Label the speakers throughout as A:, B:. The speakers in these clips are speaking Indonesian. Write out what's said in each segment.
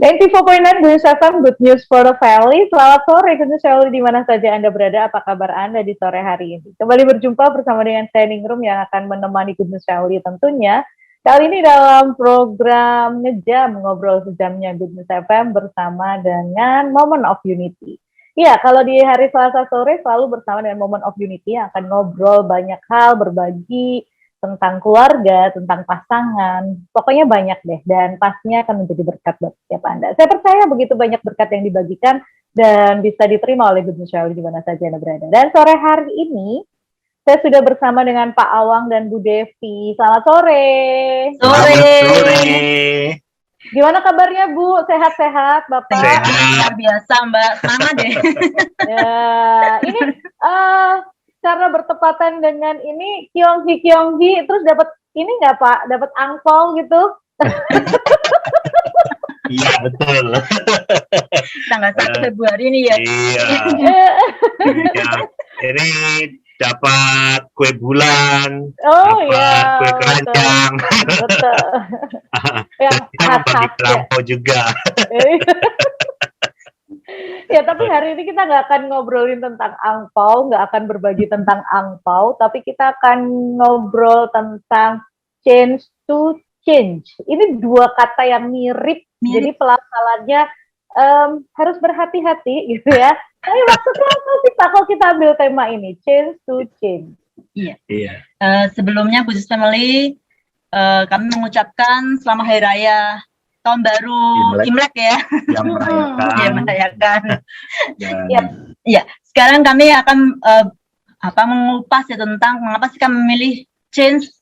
A: 94.9 Good News FM, Good News for the Family. Selamat sore Good News Family di mana saja Anda berada. Apa kabar Anda di sore hari ini? Kembali berjumpa bersama dengan Standing Room yang akan menemani Good News Family tentunya. Kali ini dalam program Ngejam, ngobrol sejamnya Good News FM bersama dengan Moment of Unity. Iya, kalau di hari Selasa sore selalu bersama dengan Moment of Unity yang akan ngobrol banyak hal, berbagi tentang keluarga, tentang pasangan, pokoknya banyak deh, dan pastinya akan menjadi berkat buat setiap Anda. Saya percaya begitu banyak berkat yang dibagikan dan bisa diterima oleh Good News Family di mana saja Anda berada. Dan sore hari ini, saya sudah bersama dengan Pak Awang dan Bu Devi. Selamat sore.
B: Selamat sore.
A: Gimana kabarnya Bu? Sehat-sehat Bapak?
B: Sehat.
C: Luar biasa Mbak, sama deh.
A: Ya, ini karena bertepatan dengan ini Kyonggi, terus dapat ini nggak Pak? Dapat angpau gitu?
B: Iya betul.
C: Tanggal 1 Februari ini ya.
B: Iya. Ini dapat kue bulan, dapat kue keranjang.
A: Betul. Yang
B: kita bagi lampau juga.
A: Ya, tapi hari ini kita nggak akan ngobrolin tentang angpau, nggak akan berbagi tentang angpau, tapi kita akan ngobrol tentang change to change. Ini dua kata yang mirip. Jadi pelafalannya harus berhati-hati gitu ya. Tapi maksudnya apa sih Pak kalau kita ambil tema ini, change to change?
C: Iya. Sebelumnya Good News Family, kami mengucapkan selamat Hari Raya Tahun Baru Imlek ya.
B: Yang merayakan.
C: Yang merayakan.
A: Ya.
C: Sekarang kami akan mengupas ya tentang mengapa sih kami memilih change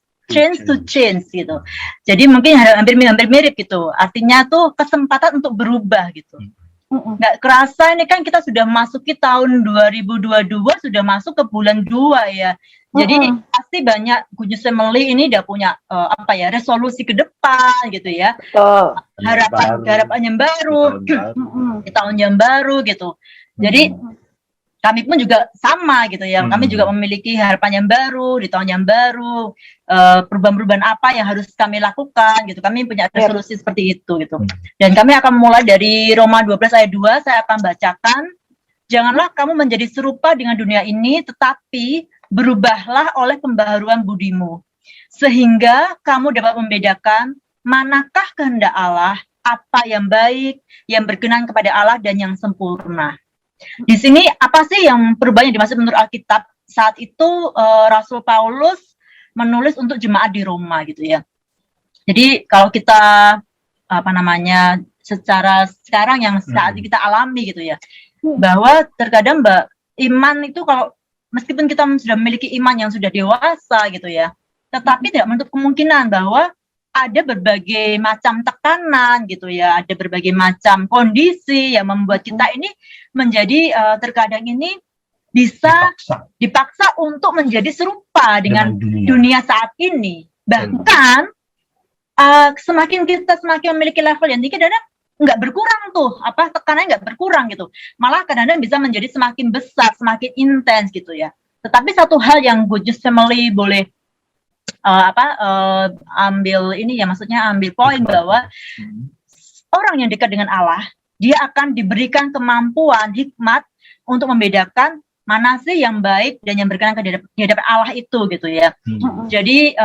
C: to change gitu. Jadi mungkin hampir mirip gitu. Artinya tuh kesempatan untuk berubah gitu. Nggak kerasa ini kan kita sudah masuki tahun 2022, sudah masuk ke bulan 2 ya. Jadi pasti banyak Good News Family ini udah punya resolusi ke depan gitu ya. Harapan yang baru di tahun yang baru gitu. Jadi kami pun juga sama gitu ya. Kami juga memiliki harapan yang baru di tahun yang baru. Perubahan-perubahan apa yang harus kami lakukan gitu. Kami punya resolusi seperti itu gitu. Dan kami akan mulai dari Roma 12 ayat 2. Saya akan bacakan. Janganlah kamu menjadi serupa dengan dunia ini, tetapi berubahlah oleh pembaharuan budimu, sehingga kamu dapat membedakan manakah kehendak Allah, apa yang baik, yang berkenan kepada Allah, dan yang sempurna. Di sini apa sih yang perubahan yang dimaksud menurut Alkitab? Saat itu Rasul Paulus menulis untuk jemaat di Roma gitu ya. Jadi kalau kita secara sekarang yang saat kita alami gitu ya, bahwa terkadang iman itu kalau meskipun kita sudah memiliki iman yang sudah dewasa gitu ya, tetapi tidak menutup kemungkinan bahwa ada berbagai macam tekanan gitu ya, ada berbagai macam kondisi yang membuat kita ini menjadi terkadang ini bisa dipaksa untuk menjadi serupa dengan dunia saat ini. Bahkan semakin kita memiliki level yang tinggi, kadang nggak berkurang tuh, tekanannya nggak berkurang gitu, malah kadang-kadang bisa menjadi semakin besar, semakin intens gitu ya. Tetapi satu hal yang Good News Family boleh ambil ini ya, maksudnya ambil poin bahwa orang yang dekat dengan Allah, dia akan diberikan kemampuan, hikmat untuk membedakan mana sih yang baik dan yang berkenan di hadapan Allah itu gitu ya. Jadi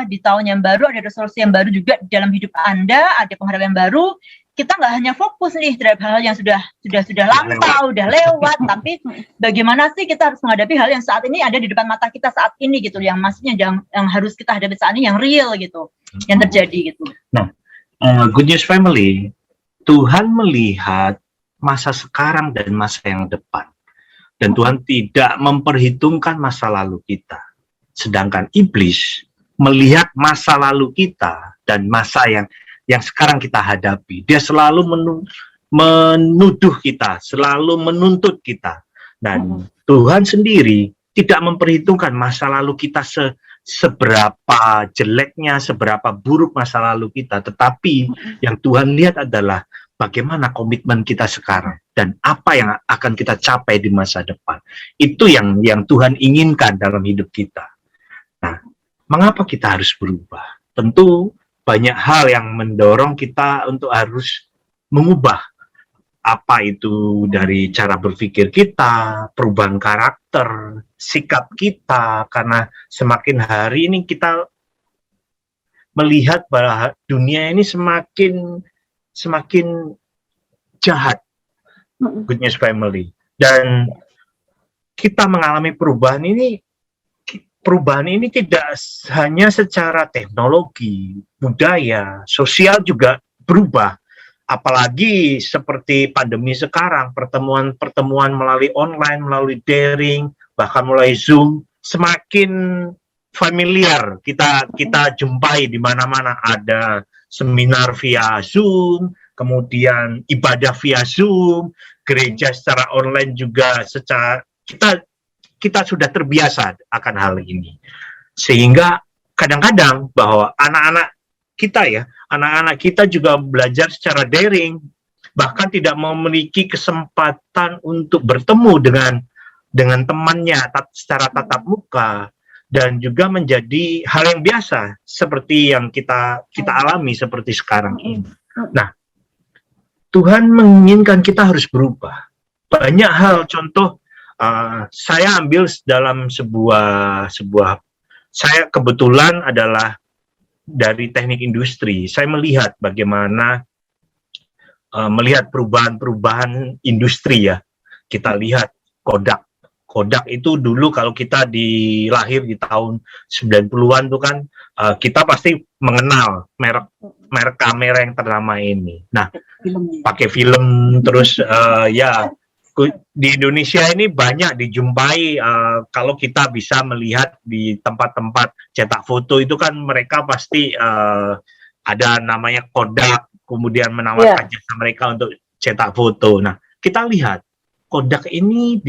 C: di tahun yang baru ada resolusi yang baru juga dalam hidup Anda, ada pengharapan yang baru. Kita nggak hanya fokus nih terhadap hal yang sudah lampau, udah lewat, tapi bagaimana sih kita harus menghadapi hal yang saat ini ada di depan mata kita saat ini gitu, yang maksudnya yang harus kita hadapi saat ini, yang real gitu, yang terjadi gitu.
B: Nah, Good News Family, Tuhan melihat masa sekarang dan masa yang depan, dan Tuhan tidak memperhitungkan masa lalu kita. Sedangkan iblis melihat masa lalu kita dan masa yang sekarang kita hadapi. Dia selalu menuduh kita, selalu menuntut kita. Dan Tuhan sendiri tidak memperhitungkan masa lalu kita seberapa jeleknya, seberapa buruk masa lalu kita. Tetapi yang Tuhan lihat adalah bagaimana komitmen kita sekarang dan apa yang akan kita capai di masa depan. Itu yang Tuhan inginkan dalam hidup kita. Nah, mengapa kita harus berubah? Tentu banyak hal yang mendorong kita untuk harus mengubah apa itu dari cara berpikir kita, perubahan karakter, sikap kita, karena semakin hari ini kita melihat bahwa dunia ini semakin jahat, Good News Family, dan kita mengalami perubahan ini tidak hanya secara teknologi, budaya, sosial juga berubah. Apalagi seperti pandemi sekarang, pertemuan melalui online, melalui daring, bahkan melalui Zoom, semakin familiar kita jumpai di mana-mana. Ada seminar via Zoom, kemudian ibadah via Zoom, gereja secara online juga secara kita sudah terbiasa akan hal ini. Sehingga kadang-kadang bahwa anak-anak kita juga belajar secara daring, bahkan tidak memiliki kesempatan untuk bertemu dengan temannya secara tatap muka, dan juga menjadi hal yang biasa seperti yang kita alami seperti sekarang ini. Nah, Tuhan menginginkan kita harus berubah. Banyak hal, contoh saya ambil dalam sebuah saya kebetulan adalah dari teknik industri. Saya melihat bagaimana melihat perubahan industri ya. Kita lihat Kodak itu dulu kalau kita lahir di tahun 90-an tuh kan kita pasti mengenal merek kamera yang ternama ini. Nah, pakai film terus ya di Indonesia ini banyak dijumpai kalau kita bisa melihat di tempat-tempat cetak foto itu kan mereka pasti ada namanya Kodak, kemudian menawarkan jasa mereka untuk cetak foto. Nah, kita lihat Kodak ini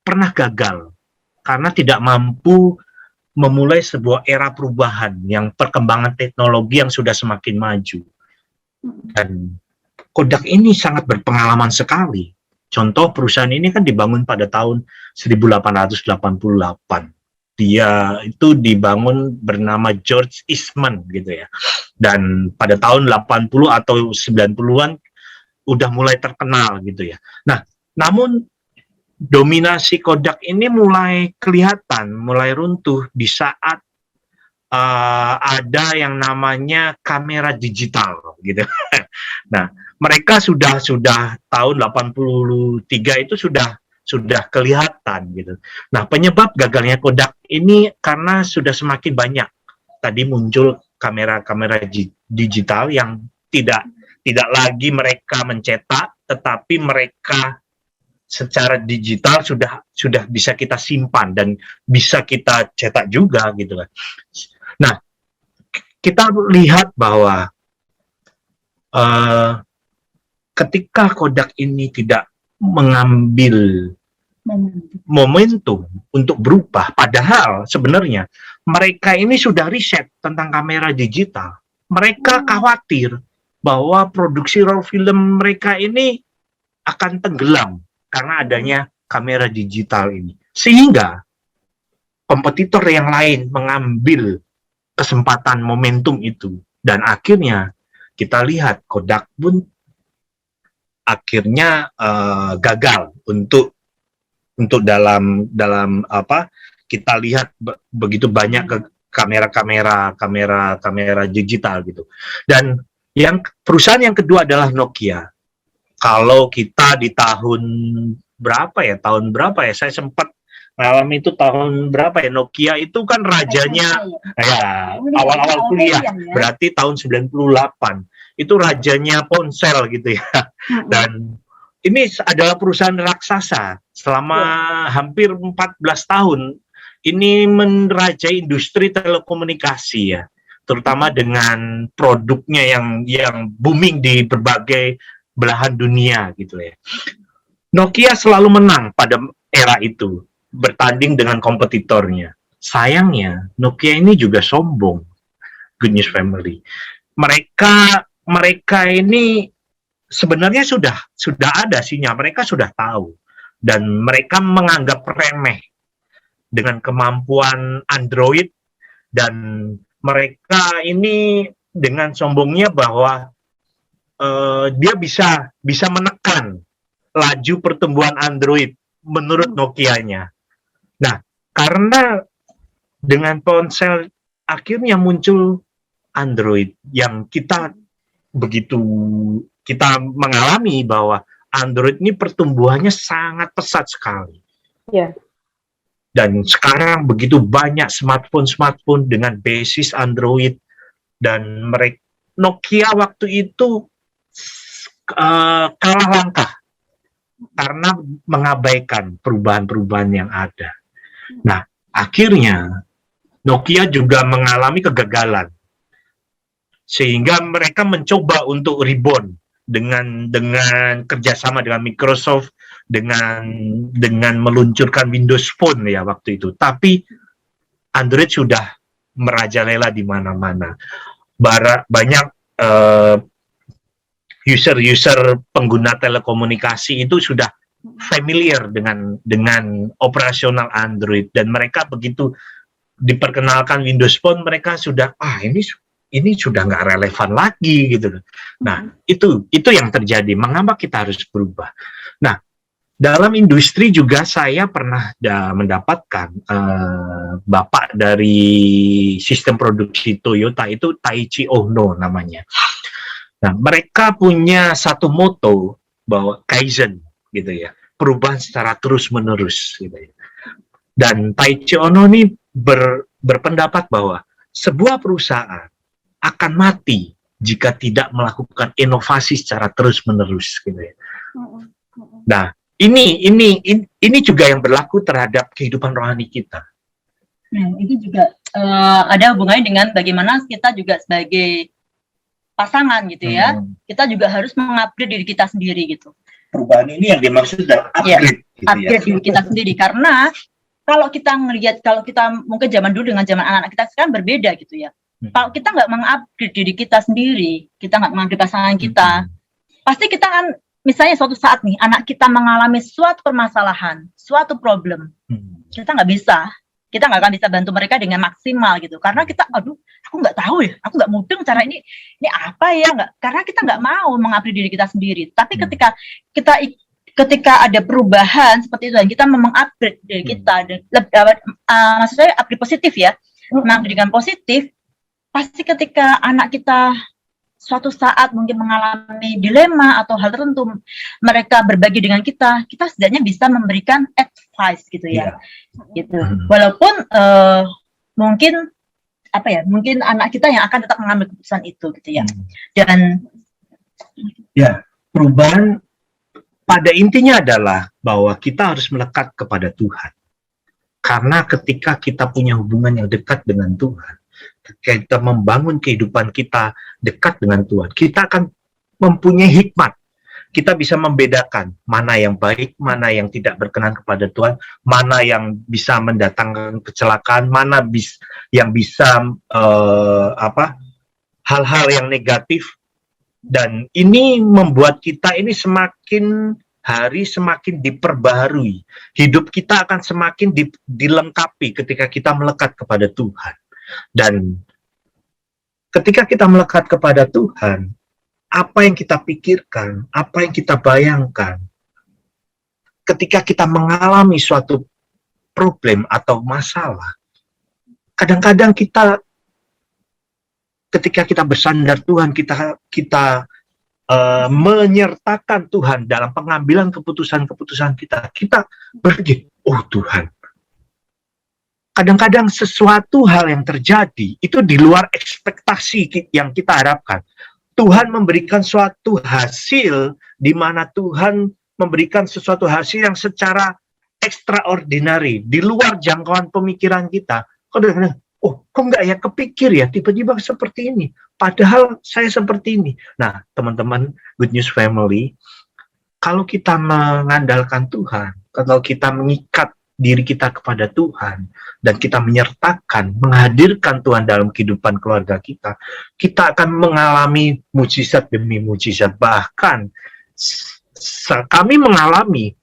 B: pernah gagal karena tidak mampu memulai sebuah era perubahan yang perkembangan teknologi yang sudah semakin maju. Dan Kodak ini sangat berpengalaman sekali. Contoh perusahaan ini kan dibangun pada tahun 1888. Dia itu dibangun bernama George Eastman gitu ya. Dan pada tahun 80 atau 90-an udah mulai terkenal gitu ya. Nah, namun dominasi Kodak ini mulai kelihatan, mulai runtuh di saat ada yang namanya kamera digital gitu. Nah, mereka sudah tahun 83 itu sudah kelihatan gitu. Nah, penyebab gagalnya Kodak ini karena sudah semakin banyak tadi muncul kamera-kamera digital yang tidak lagi mereka mencetak, tetapi mereka secara digital sudah bisa kita simpan dan bisa kita cetak juga gitu kan. Nah, kita lihat bahwa ketika Kodak ini tidak mengambil momentum untuk berubah, padahal sebenarnya mereka ini sudah riset tentang kamera digital. Mereka khawatir bahwa produksi raw film mereka ini akan tenggelam karena adanya kamera digital ini. Sehingga kompetitor yang lain mengambil kesempatan momentum itu, dan akhirnya kita lihat Kodak pun akhirnya gagal untuk dalam apa, kita lihat begitu banyak kamera digital gitu. Dan perusahaan yang kedua adalah Nokia. Kalau kita di tahun berapa ya, saya sempat mengalami itu tahun berapa ya, Nokia itu kan rajanya ya awal-awal kuliah, berarti tahun 98 itu rajanya ponsel gitu ya. Dan ini adalah perusahaan raksasa selama hampir 14 tahun ini menrajai industri telekomunikasi ya, terutama dengan produknya yang booming di berbagai belahan dunia gitu ya. Nokia selalu menang pada era itu, bertanding dengan kompetitornya. Sayangnya Nokia ini juga sombong, Good News Family. Mereka ini sebenarnya sudah ada sinyal, mereka sudah tahu, dan mereka menganggap remeh dengan kemampuan Android, dan mereka ini dengan sombongnya bahwa dia bisa menekan laju pertumbuhan Android menurut Nokia-nya. Nah, karena dengan ponsel akhirnya muncul Android yang kita mengalami bahwa Android ini pertumbuhannya sangat pesat sekali.
A: Iya.
B: Dan sekarang begitu banyak smartphone dengan basis Android, dan Nokia waktu itu kalah langkah karena mengabaikan perubahan-perubahan yang ada. Nah, akhirnya Nokia juga mengalami kegagalan, sehingga mereka mencoba untuk rebound dengan kerjasama dengan Microsoft, dengan meluncurkan Windows Phone ya waktu itu. Tapi Android sudah merajalela di mana-mana. Banyak user pengguna telekomunikasi itu sudah familiar dengan operasional Android, dan mereka begitu diperkenalkan Windows Phone, mereka sudah ini sudah nggak relevan lagi gitu. Nah, itu yang terjadi. Mengapa kita harus berubah? Nah, dalam industri juga saya pernah mendapatkan bapak dari sistem produksi Toyota itu Taichi Ohno namanya. Nah, mereka punya satu moto bahwa Kaizen gitu ya, perubahan secara terus-menerus gitu ya. Dan Taichi Ohno ini berpendapat bahwa sebuah perusahaan akan mati jika tidak melakukan inovasi secara terus-menerus gitu ya. Nah, ini juga yang berlaku terhadap kehidupan rohani kita.
C: Nah, itu juga ada hubungannya dengan bagaimana kita juga sebagai pasangan gitu ya. Kita juga harus mengupgrade diri kita sendiri gitu.
B: Perubahan ini yang dimaksud adalah upgrade, gitu
C: upgrade diri kita sendiri, karena kalau kita mungkin zaman dulu dengan zaman anak-anak kita sekarang berbeda gitu ya. Kalau kita nggak mengupgrade diri kita sendiri, kita nggak mengupgrade pasangan kita, pasti kita kan, misalnya suatu saat nih anak kita mengalami suatu permasalahan, suatu problem, kita nggak akan bisa bantu mereka dengan maksimal gitu, karena kita, aku nggak tahu ya, aku nggak mudeng cara ini apa ya, karena kita nggak mau mengupgrade diri kita sendiri. Tapi ketika ada perubahan seperti itu dan kita mengupgrade diri kita, maksud saya upgrade positif ya, mengupgrade dengan positif, pasti ketika anak kita suatu saat mungkin mengalami dilema atau hal tertentu, mereka berbagi dengan kita setidaknya bisa memberikan advice gitu ya, gitu. Walaupun mungkin anak kita yang akan tetap mengambil keputusan itu gitu ya. Dan
B: ya, perubahan pada intinya adalah bahwa kita harus melekat kepada Tuhan. Karena ketika kita punya hubungan yang dekat dengan Tuhan, kita membangun kehidupan kita dekat dengan Tuhan, kita akan mempunyai hikmat. Kita bisa membedakan mana yang baik, mana yang tidak berkenan kepada Tuhan, mana yang bisa mendatangkan kecelakaan, mana yang bisa hal-hal yang negatif. Dan ini membuat kita ini semakin hari semakin diperbaharui. Hidup kita akan semakin dilengkapi ketika kita melekat kepada Tuhan. Dan ketika kita melekat kepada Tuhan, apa yang kita pikirkan, apa yang kita bayangkan, ketika kita mengalami suatu problem atau masalah, kadang-kadang ketika kita bersandar Tuhan, kita menyertakan Tuhan dalam pengambilan keputusan-keputusan kita berpikir, oh Tuhan, kadang-kadang sesuatu hal yang terjadi itu di luar ekspektasi yang kita harapkan. Tuhan memberikan suatu hasil di mana Tuhan memberikan sesuatu hasil yang secara extraordinary, di luar jangkauan pemikiran kita. Kadang-kadang, kok nggak ya kepikir ya tiba-tiba seperti ini, padahal saya seperti ini. Nah, teman-teman Good News Family, kalau kita mengandalkan Tuhan, kalau kita mengikat diri kita kepada Tuhan, dan kita menyertakan, menghadirkan Tuhan dalam kehidupan keluarga kita akan mengalami mujizat demi mujizat. Bahkan kami mengalami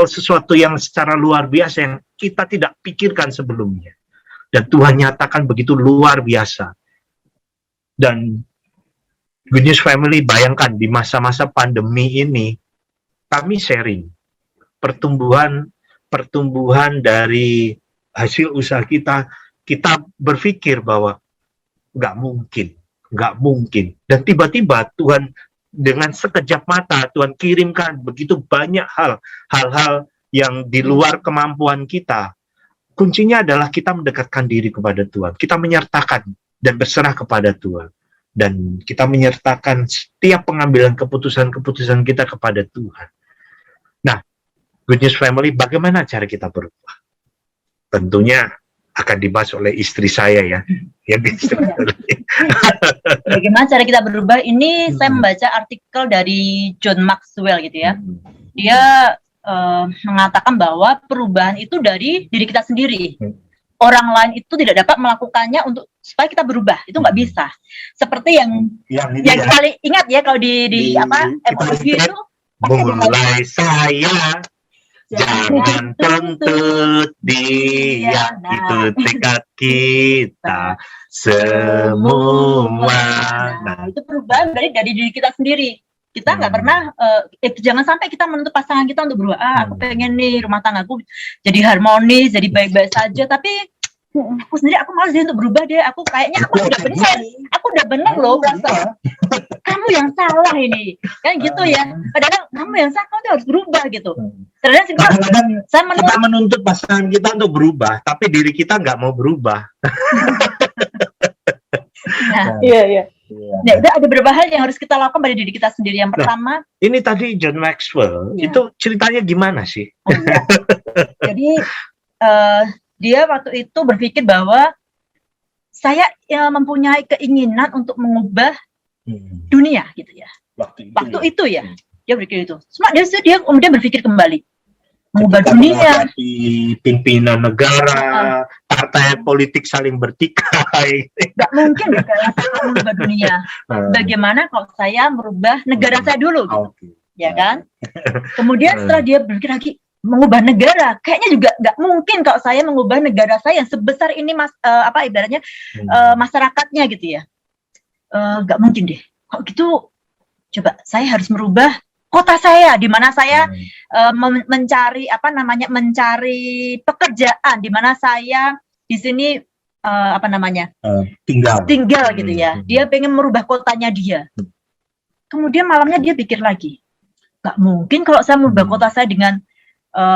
B: sesuatu yang secara luar biasa yang kita tidak pikirkan sebelumnya. Dan Tuhan nyatakan begitu luar biasa. Dan Good News Family, bayangkan di masa-masa pandemi ini, kami sharing pertumbuhan dari hasil usaha kita. Kita berpikir bahwa nggak mungkin. Dan tiba-tiba Tuhan dengan sekejap mata Tuhan kirimkan begitu banyak hal-hal yang di luar kemampuan kita. Kuncinya adalah kita mendekatkan diri kepada Tuhan. Kita menyertakan dan berserah kepada Tuhan. Dan kita menyertakan setiap pengambilan keputusan-keputusan kita kepada Tuhan. Nah, Good News Family, bagaimana cara kita berubah? Tentunya akan dibahas oleh istri saya ya.
C: Bagaimana cara kita berubah? Ini saya membaca artikel dari John Maxwell gitu ya. Dia mengatakan bahwa perubahan itu dari diri kita sendiri. Orang lain itu tidak dapat melakukannya untuk supaya kita berubah, itu nggak bisa. Seperti yang kali ingat ya kalau di MOU itu
B: mulai saya jangan tuntut dia, itu tekad kita semua.
C: Nah, itu perubahan dari diri kita sendiri. Kita nggak pernah, jangan sampai kita menuntut pasangan kita untuk berubah. Aku pengen nih rumah tanggaku jadi harmonis, jadi baik-baik saja. Tapi aku sendiri aku malas dia untuk berubah deh. Aku kayaknya aku udah benar loh. Kamu yang salah ini, kan gitu ya. Kadang kamu yang salah, kamu harus berubah gitu.
B: Kadang-kadang kita menuntut pasangan kita untuk berubah, tapi diri kita nggak mau berubah.
C: Iya. Nah, itu ada beberapa hal yang harus kita lakukan pada diri kita sendiri. Yang pertama,
B: ini tadi John Maxwell, itu ceritanya gimana sih?
C: Jadi dia waktu itu berpikir bahwa saya mempunyai keinginan untuk mengubah dunia gitu ya. Waktu itu ya, dia berpikir itu. Cuma dia kemudian berpikir kembali. Mengubah dunia,
B: pimpinan negara, partai politik saling bertikai.
C: Nggak mungkin kalau saya merubah dunia. Bagaimana kalau saya merubah negara saya dulu, gitu. Ya kan? Kemudian setelah dia berpikir lagi mengubah negara, kayaknya juga nggak mungkin kalau saya mengubah negara saya yang sebesar ini, ibaratnya masyarakatnya gitu ya. Nggak mungkin deh. Kalau gitu, coba saya harus merubah kota saya, di mana saya mencari pekerjaan, di mana saya di sini tinggal gitu ya. Dia pengen merubah kotanya dia. Kemudian malamnya dia pikir lagi, nggak mungkin kalau saya merubah kota saya dengan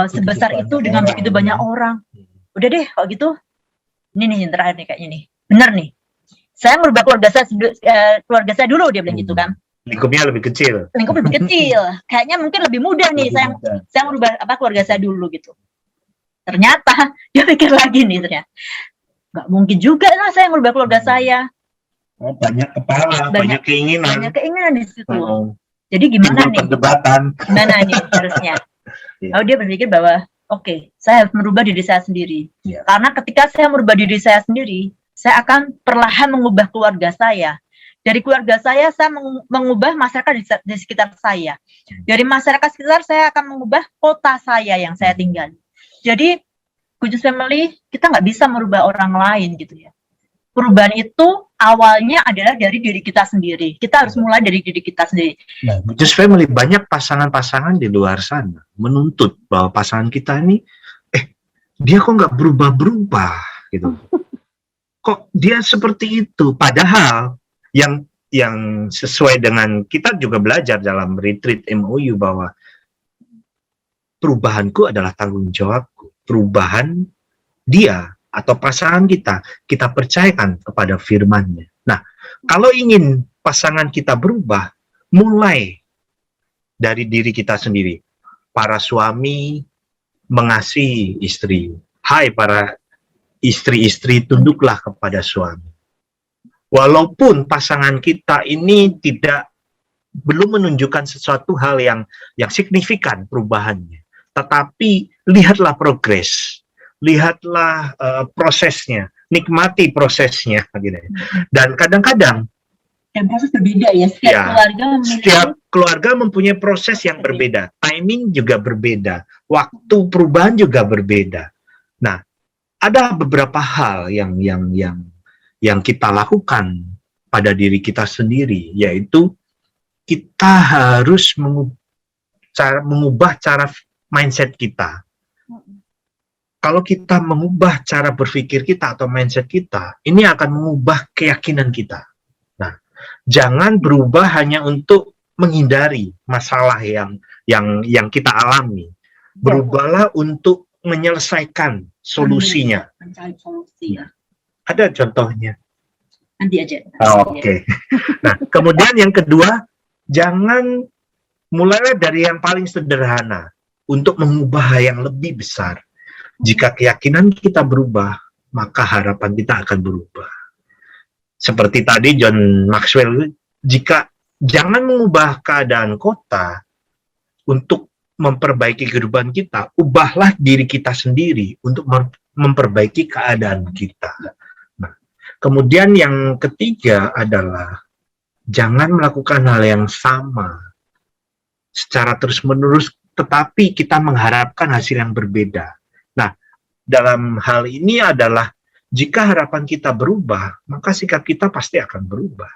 C: sebesar itu, dengan begitu banyak orang. Udah deh kalau gitu, ini nih yang terakhir nih kayaknya nih, bener nih. Saya merubah keluarga saya dulu, dia bilang gitu kan.
B: Lingkupnya lebih kecil.
C: Kayaknya mungkin lebih mudah nih saya merubah keluarga saya dulu gitu. Ternyata dia pikir lagi nih, ternyata nggak mungkin juga lah saya merubah keluarga saya.
B: Banyak kepala, banyak keinginan
C: di situ. Jadi gimana nih?
B: Perdebatan.
C: Gimana nih harusnya? Lalu dia berpikir bahwa oke, saya harus merubah diri saya sendiri. Karena ketika saya merubah diri saya sendiri, saya akan perlahan mengubah keluarga saya. Dari keluarga saya mengubah masyarakat di sekitar saya. Dari masyarakat sekitar saya akan mengubah kota saya yang saya tinggal. Jadi, Good News Family, kita nggak bisa merubah orang lain gitu ya. Perubahan itu awalnya adalah dari diri kita sendiri. Kita harus mulai dari diri kita sendiri.
B: Nah, Good News Family, banyak pasangan-pasangan di luar sana menuntut bahwa pasangan kita ini, dia kok nggak berubah-berubah gitu. Kok dia seperti itu? Padahal yang sesuai dengan kita juga belajar dalam retreat MOU bahwa perubahanku adalah tanggung jawabku. Perubahan dia atau pasangan kita percayakan kepada firman-Nya. Nah, kalau ingin pasangan kita berubah, mulai dari diri kita sendiri. Para suami mengasihi istri. Hai para istri-istri, tunduklah kepada suami. Walaupun pasangan kita ini belum menunjukkan sesuatu hal yang signifikan perubahannya, tetapi lihatlah progres, lihatlah prosesnya, nikmati prosesnya, gitu. Dan kadang-kadang
C: proses berbeda ya,
B: setiap keluarga mempunyai proses yang berbeda, timing juga berbeda, waktu perubahan juga berbeda. Nah, ada beberapa hal yang kita lakukan pada diri kita sendiri, yaitu kita harus mengubah cara mindset kita. Kalau kita mengubah cara berpikir kita atau mindset kita, ini akan mengubah keyakinan kita. Nah, jangan berubah hanya untuk menghindari masalah yang kita alami. Berubahlah untuk menyelesaikan solusinya.
C: Mencari solusi.
B: Ada contohnya?
C: Nanti aja.
B: Oke. Nah, kemudian yang kedua, jangan mulailah dari yang paling sederhana untuk mengubah yang lebih besar. Jika keyakinan kita berubah, maka harapan kita akan berubah. Seperti tadi John Maxwell, jika jangan mengubah keadaan kota untuk memperbaiki kehidupan kita, ubahlah diri kita sendiri untuk memperbaiki keadaan kita. Nah, kemudian yang ketiga adalah jangan melakukan hal yang sama secara terus-menerus, tetapi kita mengharapkan hasil yang berbeda. Nah, dalam hal ini adalah jika harapan kita berubah, maka sikap kita pasti akan berubah.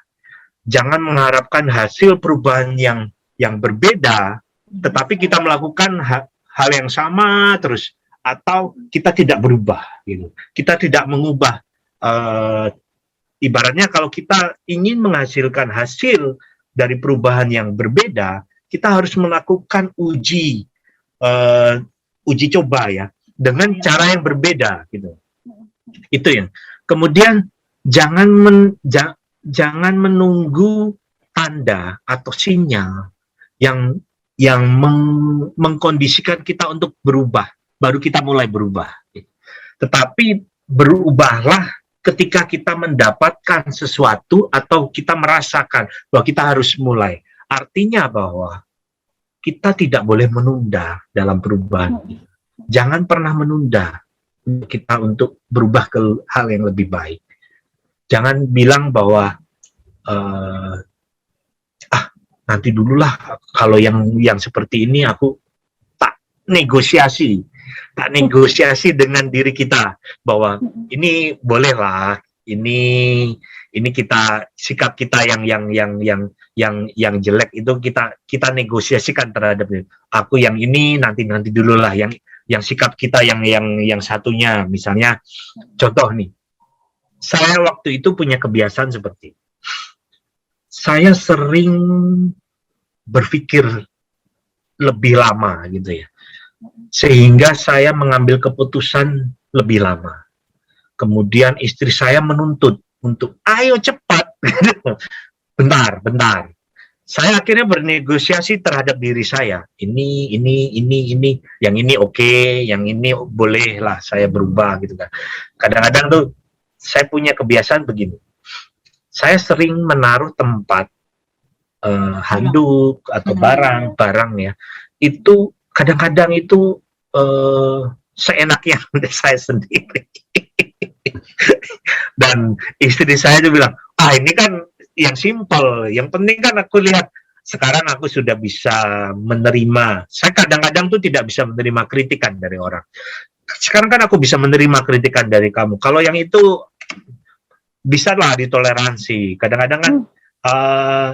B: Jangan mengharapkan hasil perubahan yang berbeda, tetapi kita melakukan hal yang sama terus, atau kita tidak berubah. Gitu. Kita tidak mengubah. Ibaratnya kalau kita ingin menghasilkan hasil dari perubahan yang berbeda, kita harus melakukan uji coba ya, dengan cara yang berbeda gitu. Itu ya. Kemudian jangan menunggu tanda atau sinyal yang mengkondisikan kita untuk berubah, baru kita mulai berubah. Tetapi berubahlah ketika kita mendapatkan sesuatu atau kita merasakan bahwa kita harus mulai. Artinya bahwa kita tidak boleh menunda dalam perubahan. Jangan pernah menunda kita untuk berubah ke hal yang lebih baik. Jangan bilang bahwa nanti dululah, kalau yang seperti ini aku tak negosiasi dengan diri kita bahwa ini bolehlah, ini kita sikap kita yang jelek itu kita negosiasikan terhadap aku, yang ini nanti dululah, yang sikap kita yang satunya. Misalnya contoh nih, saya waktu itu punya kebiasaan seperti saya sering berpikir lebih lama gitu ya, sehingga saya mengambil keputusan lebih lama. Kemudian istri saya menuntut untuk ayo cepat. bentar. Saya akhirnya bernegosiasi terhadap diri saya. Ini, yang ini oke, yang ini boleh lah saya berubah gitu kan. Kadang-kadang tuh saya punya kebiasaan begini. Saya sering menaruh tempat handuk atau barang ya. Itu kadang-kadang itu seenaknya saya sendiri. Dan istri saya juga bilang, ini kan yang simpel, yang penting kan aku lihat sekarang aku sudah bisa menerima. Saya kadang-kadang tuh tidak bisa menerima kritikan dari orang. Sekarang kan aku bisa menerima kritikan dari kamu. Kalau yang itu bisa lah ditoleransi. Kadang-kadang kan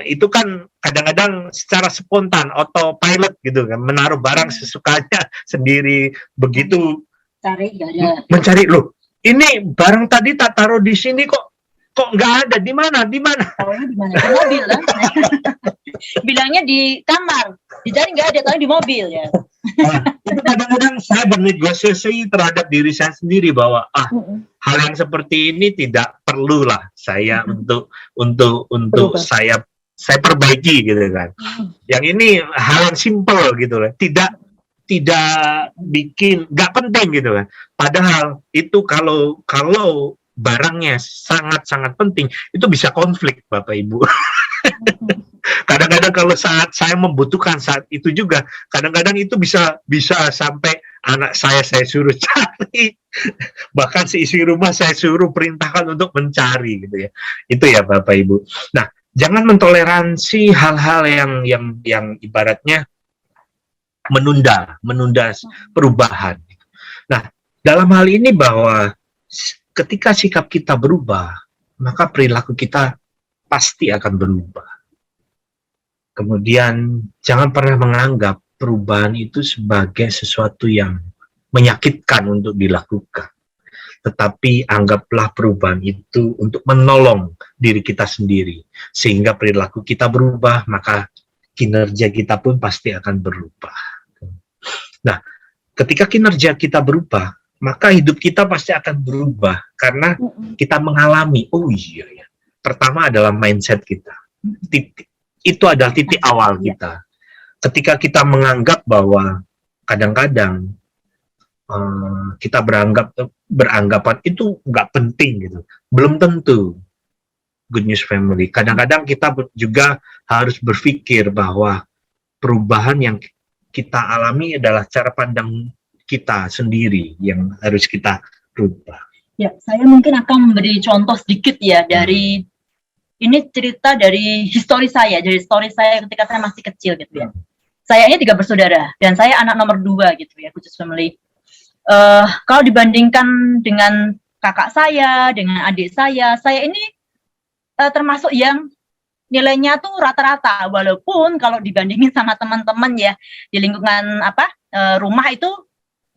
B: itu kan kadang-kadang secara spontan, autopilot gitu kan, menaruh barang sesukanya sendiri. Begitu mencari, loh, ini barang tadi tak taruh di sini kok nggak ada, di mana? Di
C: mobil lah. Bilangnya di kamar, dicari nggak ada, tapi di mobil ya.
B: Itu kadang-kadang saya bernegosiasi terhadap diri saya sendiri bahwa hal yang seperti ini tidak perlulah saya untuk saya perbaiki gitu kan. Yang ini hal yang simpel gitu lah, tidak bikin, nggak penting gitu kan. Padahal itu kalau barangnya sangat-sangat penting, itu bisa konflik Bapak Ibu. Kadang-kadang kalau saat saya membutuhkan saat itu juga, kadang-kadang itu bisa sampai anak saya suruh cari, bahkan si isi rumah saya suruh perintahkan untuk mencari gitu ya. Itu ya Bapak Ibu. Nah, jangan mentoleransi hal-hal yang ibaratnya menunda perubahan. Nah, dalam hal ini bahwa ketika sikap kita berubah, maka perilaku kita pasti akan berubah. Kemudian jangan pernah menganggap perubahan itu sebagai sesuatu yang menyakitkan untuk dilakukan. Tetapi anggaplah perubahan itu untuk menolong diri kita sendiri. Sehingga perilaku kita berubah, maka kinerja kita pun pasti akan berubah. Nah, ketika kinerja kita berubah, maka hidup kita pasti akan berubah. Karena kita mengalami, oh iya ya. Pertama adalah mindset kita. Itu adalah titik awal kita. Ketika kita menganggap bahwa kadang-kadang kita beranggapan itu nggak penting gitu, belum tentu. Good News Family, kadang-kadang kita juga harus berpikir bahwa perubahan yang kita alami adalah cara pandang kita sendiri yang harus kita rubah.
C: Ya, saya mungkin akan memberi contoh sedikit ya dari ini cerita dari histori saya ketika saya masih kecil gitu ya. Saya ini 3 bersaudara dan saya anak nomor 2 gitu ya, Good News Family. Kalau dibandingkan dengan kakak saya, dengan adik saya ini termasuk yang nilainya tuh rata-rata, walaupun kalau dibandingin sama teman-teman ya di lingkungan rumah itu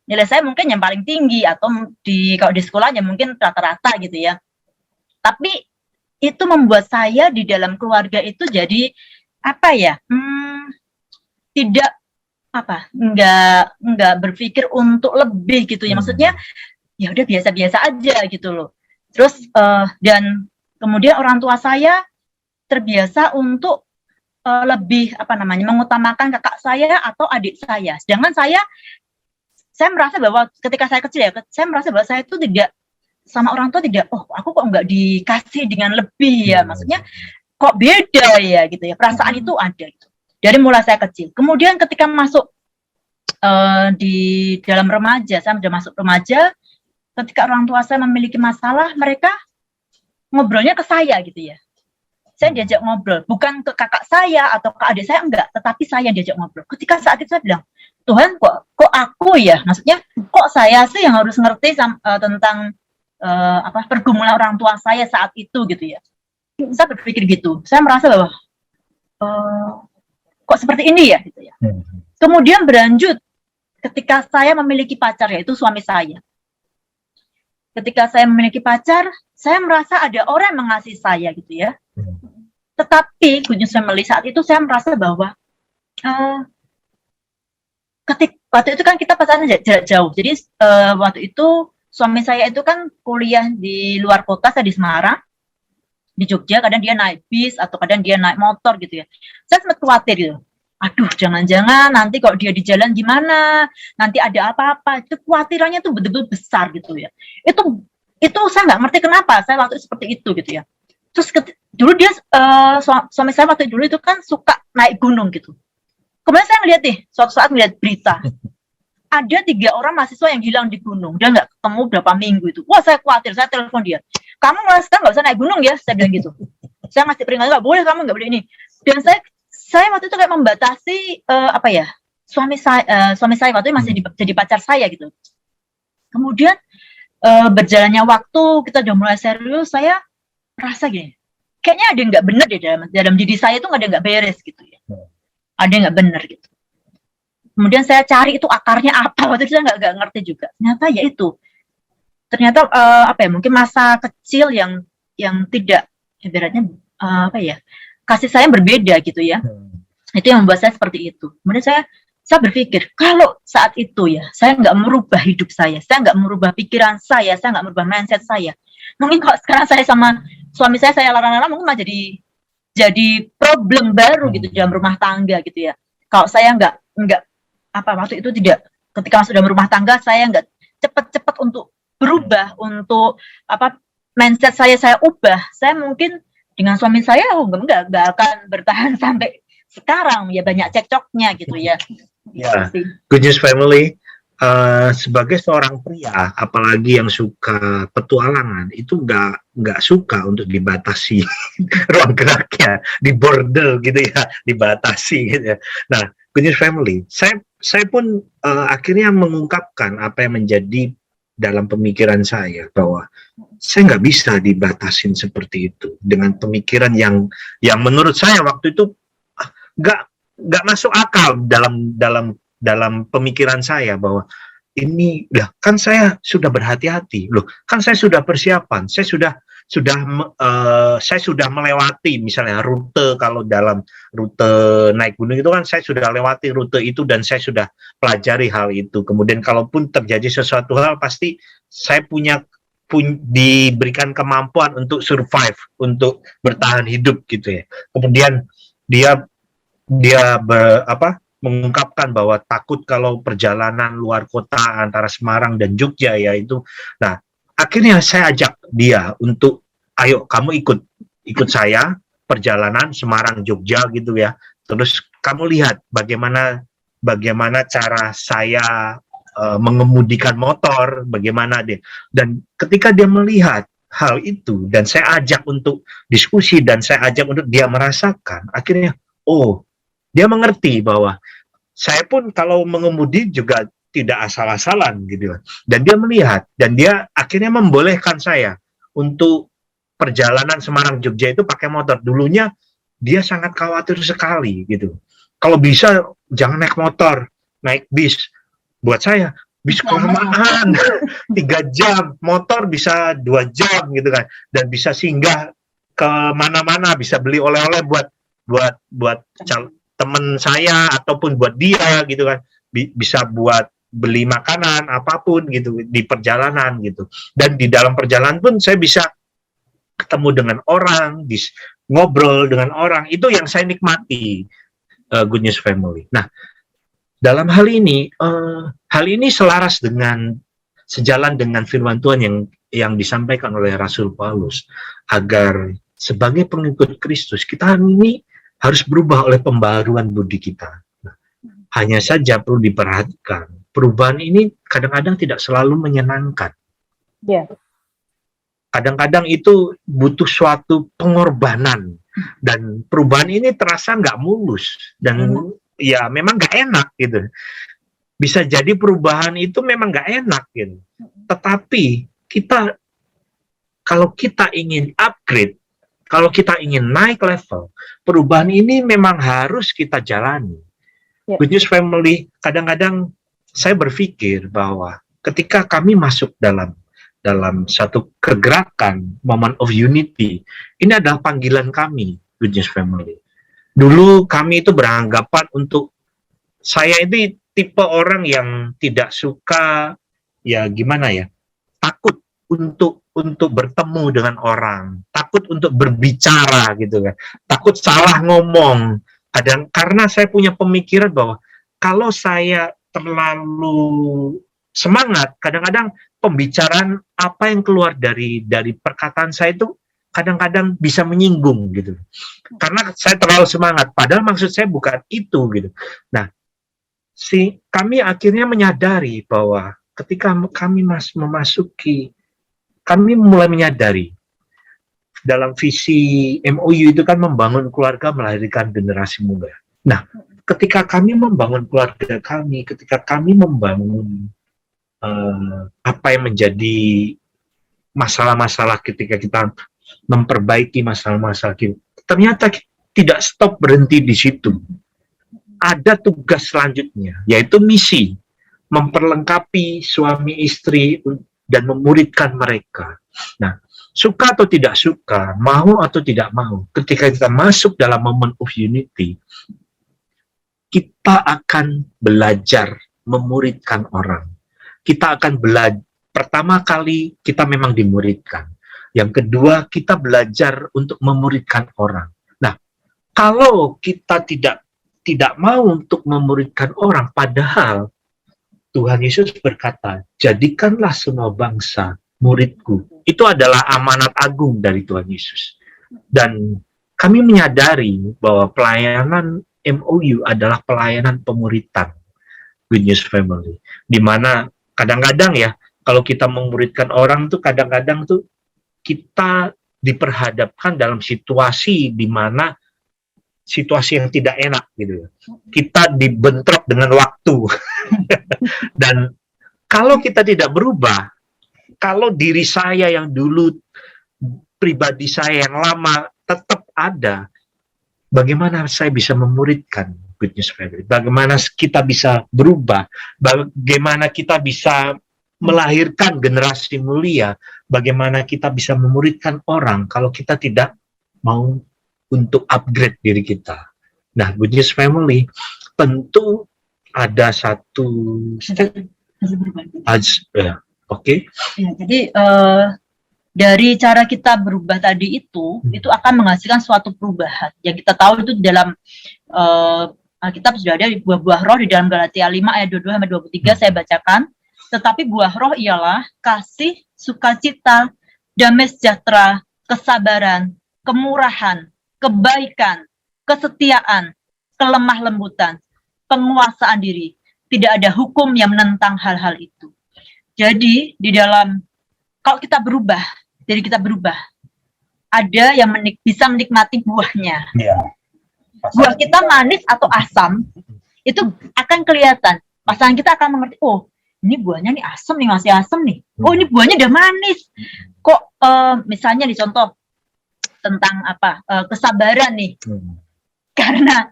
C: nilai saya mungkin yang paling tinggi, atau kalau di sekolahnya mungkin rata-rata gitu ya. Tapi itu membuat saya di dalam keluarga itu jadi nggak berpikir untuk lebih gitu ya. Maksudnya ya udah biasa-biasa aja gitu loh. Terus dan kemudian orang tua saya terbiasa untuk lebih mengutamakan kakak saya atau adik saya. Sedangkan saya merasa bahwa ketika saya kecil ya, saya merasa bahwa saya itu tidak sama orang tua tidak, aku kok nggak dikasih dengan lebih ya. Maksudnya kok beda ya gitu ya. Perasaan itu ada gitu. Dari mulai saya kecil. Kemudian ketika masuk di dalam remaja, saya sudah masuk remaja, ketika orang tua saya memiliki masalah, mereka ngobrolnya ke saya gitu ya. Saya diajak ngobrol, bukan ke kakak saya atau ke adik saya, enggak, tetapi saya yang diajak ngobrol. Ketika saat itu saya bilang, Tuhan kok aku ya, maksudnya kok saya sih yang harus ngerti tentang pergumulan orang tua saya saat itu gitu ya. Saya berpikir gitu, saya merasa bahwa kok seperti ini ya gitu ya. Kemudian berlanjut ketika saya memiliki pacar, yaitu suami saya. Ketika saya memiliki pacar, saya merasa ada orang yang mengasihi saya gitu ya. Tetapi Good News Family saat itu saya merasa bahwa waktu itu kan kita pacaran jarak jauh. Jadi waktu itu suami saya itu kan kuliah di luar kota, saya di Semarang, di Jogja. Kadang dia naik bis atau kadang dia naik motor gitu ya. Saya sempat khawatir gitu. Aduh, jangan-jangan nanti kalau dia di jalan gimana? Nanti ada apa-apa? Itu kekhawatirannya tuh betul-betul besar gitu ya. Itu saya nggak ngerti kenapa saya waktu itu seperti itu gitu ya. Terus dulu dia suami saya waktu dulu itu kan suka naik gunung gitu. Kemudian saya ngeliat suatu saat ngeliat berita ada 3 orang mahasiswa yang hilang di gunung, dia nggak ketemu berapa minggu itu. Wah, saya khawatir, saya telepon dia. Kamu mulai sekarang nggak usah naik gunung ya, saya bilang gitu. Saya ngasih peringatan, nggak boleh, kamu nggak boleh ini. Dan saya waktu itu kayak membatasi suami saya waktu itu masih jadi pacar saya gitu. Kemudian berjalannya waktu, kita udah mulai serius, saya merasa gini, kayaknya ada yang nggak benar deh dalam diri saya itu, ada yang nggak beres gitu ya, ada yang nggak benar gitu. Kemudian saya cari itu akarnya apa, waktu itu saya nggak ngerti juga. Ternyata ya itu, ternyata mungkin masa kecil yang tidak ibaratnya kasih sayang berbeda gitu ya. Itu yang membuat saya seperti itu. Kemudian saya berpikir, kalau saat itu ya, saya nggak merubah hidup saya nggak merubah pikiran saya nggak merubah mindset saya. Mungkin kalau sekarang saya sama suami saya larang-larang, mungkin malah jadi problem baru gitu dalam rumah tangga gitu ya. Kalau saya nggak waktu itu tidak, ketika sudah berumah tangga, saya nggak cepat-cepat untuk berubah, untuk mindset saya ubah, saya mungkin dengan suami saya nggak akan bertahan sampai sekarang ya, banyak cekcoknya gitu ya.
B: Ya, Good News Family, sebagai seorang pria, apalagi yang suka petualangan, itu nggak suka untuk dibatasi ruang geraknya, di bordel gitu ya, dibatasi gitu ya. Nah, Good News Family, saya pun akhirnya mengungkapkan apa yang menjadi dalam pemikiran saya bahwa saya nggak bisa dibatasin seperti itu dengan pemikiran yang menurut saya waktu itu nggak masuk akal dalam pemikiran saya bahwa ini ya kan saya sudah berhati-hati loh, kan saya sudah persiapan, saya sudah melewati misalnya rute, kalau dalam rute naik gunung itu kan saya sudah lewati rute itu dan saya sudah pelajari hal itu. Kemudian kalaupun terjadi sesuatu hal pasti saya diberikan kemampuan untuk survive, untuk bertahan hidup gitu ya. Kemudian dia mengungkapkan bahwa takut kalau perjalanan luar kota antara Semarang dan Jogja ya itu. Nah, akhirnya saya ajak dia untuk ayo kamu ikut saya perjalanan Semarang Jogja gitu ya. Terus kamu lihat bagaimana cara saya mengemudikan motor, bagaimana dia. Dan ketika dia melihat hal itu dan saya ajak untuk diskusi dan saya ajak untuk dia merasakan, akhirnya dia mengerti bahwa saya pun kalau mengemudi juga tidak asal-asalan gitu. Dan dia melihat, dan dia akhirnya membolehkan saya untuk perjalanan Semarang Jogja itu pakai motor. Dulunya dia sangat khawatir sekali gitu. Kalau bisa jangan naik motor, naik bis. Buat saya, bis kelamaan 3 jam, motor bisa 2 jam gitu kan. Dan bisa singgah ke mana-mana, bisa beli oleh-oleh buat teman saya ataupun buat dia gitu kan, bisa buat beli makanan apapun gitu di perjalanan gitu. Dan di dalam perjalanan pun saya bisa ketemu dengan orang, ngobrol dengan orang, itu yang saya nikmati Good News Family. Nah, dalam hal ini selaras dengan sejalan dengan firman Tuhan yang disampaikan oleh Rasul Paulus, agar sebagai pengikut Kristus kita ini harus berubah oleh pembaruan budi kita. Nah, hanya saja perlu diperhatikan, perubahan ini kadang-kadang tidak selalu menyenangkan.
A: Yeah.
B: Kadang-kadang itu butuh suatu pengorbanan, dan perubahan ini terasa nggak mulus, dan ya memang nggak enak gitu. Bisa jadi perubahan itu memang nggak enak gitu. Tetapi kalau kita ingin upgrade, kalau kita ingin naik level, perubahan ini memang harus kita jalani. Yeah. Good News Family, kadang-kadang saya berpikir bahwa ketika kami masuk dalam satu kegerakan, moment of unity, ini adalah panggilan kami, Good News Family. Dulu kami itu beranggapan untuk, saya ini tipe orang yang tidak suka, ya gimana ya, takut untuk bertemu dengan orang, takut untuk berbicara gitu kan, takut salah ngomong. Karena saya punya pemikiran bahwa kalau saya terlalu semangat, kadang-kadang pembicaraan apa yang keluar dari perkataan saya itu kadang-kadang bisa menyinggung gitu. Karena saya terlalu semangat, padahal maksud saya bukan itu gitu. Nah, kami akhirnya menyadari bahwa ketika kami kami mulai menyadari dalam visi MOU itu kan membangun keluarga, melahirkan generasi muda. Nah, ketika kami membangun keluarga kami, ketika kami membangun apa yang menjadi masalah-masalah, ketika kita memperbaiki masalah-masalah kita, ternyata tidak stop berhenti di situ. Ada tugas selanjutnya, yaitu misi, memperlengkapi suami istri dan memuridkan mereka. Nah, suka atau tidak suka, mau atau tidak mau, ketika kita masuk dalam moment of unity, kita akan belajar memuridkan orang. Kita akan belajar, pertama kali kita memang dimuridkan. Yang kedua, kita belajar untuk memuridkan orang. Nah, kalau kita tidak mau untuk memuridkan orang, padahal Tuhan Yesus berkata, jadikanlah semua bangsa muridku. Itu adalah amanat agung dari Tuhan Yesus. Dan kami menyadari bahwa pelayanan MOU adalah pelayanan pemuritan Good News Family. Di mana kadang-kadang ya, kalau kita memuridkan orang tuh kadang-kadang tuh kita diperhadapkan dalam situasi di mana situasi yang tidak enak gitu. Kita dibentrok dengan waktu. Dan kalau kita tidak berubah, kalau diri saya yang dulu, pribadi saya yang lama tetap ada, bagaimana saya bisa memuridkan Good News Family? Bagaimana kita bisa berubah? Bagaimana kita bisa melahirkan generasi mulia? Bagaimana kita bisa memuridkan orang kalau kita tidak mau untuk upgrade diri kita? Nah, Good News Family tentu ada satu oke.
C: Ya, jadi dari cara kita berubah tadi itu akan menghasilkan suatu perubahan. Yang kita tahu itu dalam Alkitab sudah ada buah-buah roh di dalam Galatia 5 ayat 22 sampai 23 saya bacakan. Tetapi buah roh ialah kasih, sukacita, damai sejahtera, kesabaran, kemurahan, kebaikan, kesetiaan, kelemah lembutan, penguasaan diri. Tidak ada hukum yang menentang hal-hal itu. Jadi di dalam kalau kita berubah, jadi kita berubah, ada yang bisa menikmati buahnya.
B: Ya.
C: Buah kita manis atau asam, itu akan kelihatan. Pasangan kita akan mengerti, oh ini buahnya nih asam nih, masih asam nih. Oh ini buahnya udah manis. Kok misalnya di contoh tentang kesabaran nih. Karena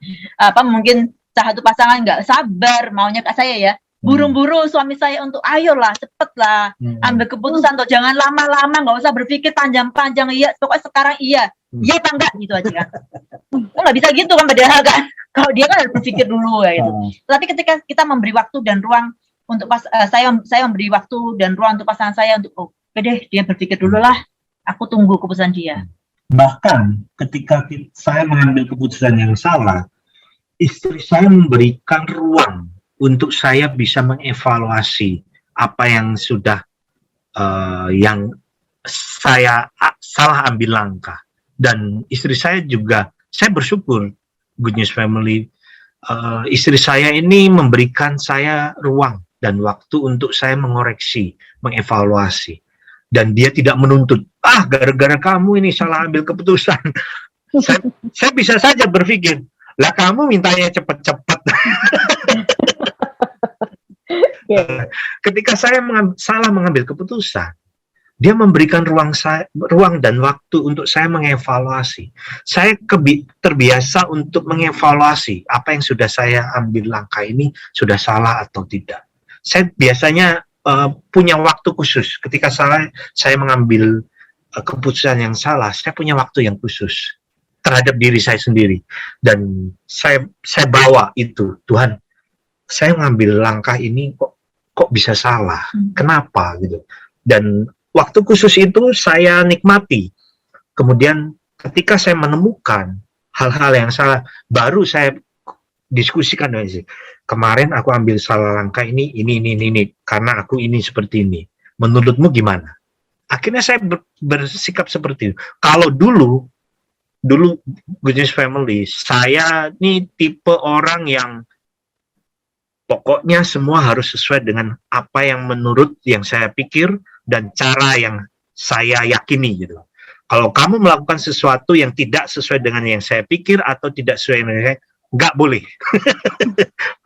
C: mungkin salah satu pasangan nggak sabar maunya kayak saya ya. Buru-buru suami saya untuk ayolah cepetlah ambil keputusan atau jangan lama-lama, nggak usah berpikir panjang-panjang, iya pokoknya sekarang iya apa enggak gitu aja kan. Nggak bisa gitu kan padahal kan, kalau dia kan harus berpikir dulu ya gitu. Tapi ketika kita memberi waktu dan ruang untuk saya memberi waktu dan ruang untuk pasangan saya untuk oke deh dia berpikir dulu lah, aku tunggu keputusan dia.
B: Bahkan ketika saya mengambil keputusan yang salah, istri saya memberikan ruang untuk saya bisa mengevaluasi apa yang sudah yang saya salah ambil langkah. Dan istri saya juga, saya bersyukur Good News Family, istri saya ini memberikan saya ruang dan waktu untuk saya mengoreksi, mengevaluasi. Dan dia tidak menuntut, gara-gara kamu ini salah ambil keputusan. saya bisa saja berpikir, lah kamu mintanya cepat-cepat. Ketika saya salah mengambil keputusan, dia memberikan ruang dan waktu untuk saya mengevaluasi. Saya terbiasa untuk mengevaluasi apa yang sudah saya ambil langkah ini sudah salah atau tidak. Saya biasanya punya waktu khusus ketika saya mengambil keputusan yang salah. Saya punya waktu yang khusus terhadap diri saya sendiri, dan saya bawa itu, Tuhan, saya mengambil langkah ini kok bisa salah, kenapa gitu. Dan waktu khusus itu saya nikmati. Kemudian ketika saya menemukan hal-hal yang salah, baru saya diskusikan dengan istri. Kemarin aku ambil salah langkah ini, karena aku ini seperti ini. Menurutmu gimana? Akhirnya saya bersikap seperti itu. Kalau dulu Good News Family, saya ini tipe orang yang pokoknya semua harus sesuai dengan apa yang menurut yang saya pikir dan cara yang saya yakini gitu. Kalau kamu melakukan sesuatu yang tidak sesuai dengan yang saya pikir atau tidak sesuai dengan saya, nggak boleh.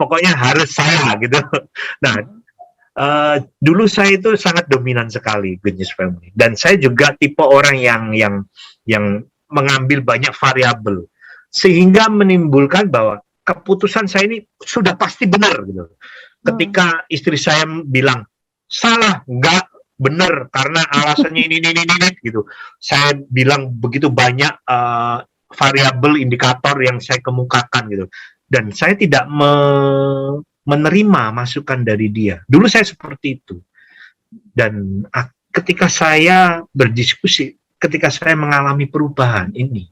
B: Pokoknya harus saya gitu. Nah, dulu saya itu sangat dominan sekali Good News Family, dan saya juga tipe orang yang mengambil banyak variabel sehingga menimbulkan bahwa keputusan saya ini sudah pasti benar gitu. Ketika istri saya bilang salah, enggak, benar karena alasannya ini gitu. Saya bilang begitu banyak variabel indikator yang saya kemukakan gitu. Dan saya tidak menerima masukan dari dia. Dulu saya seperti itu. Dan ketika saya berdiskusi, ketika saya mengalami perubahan ini,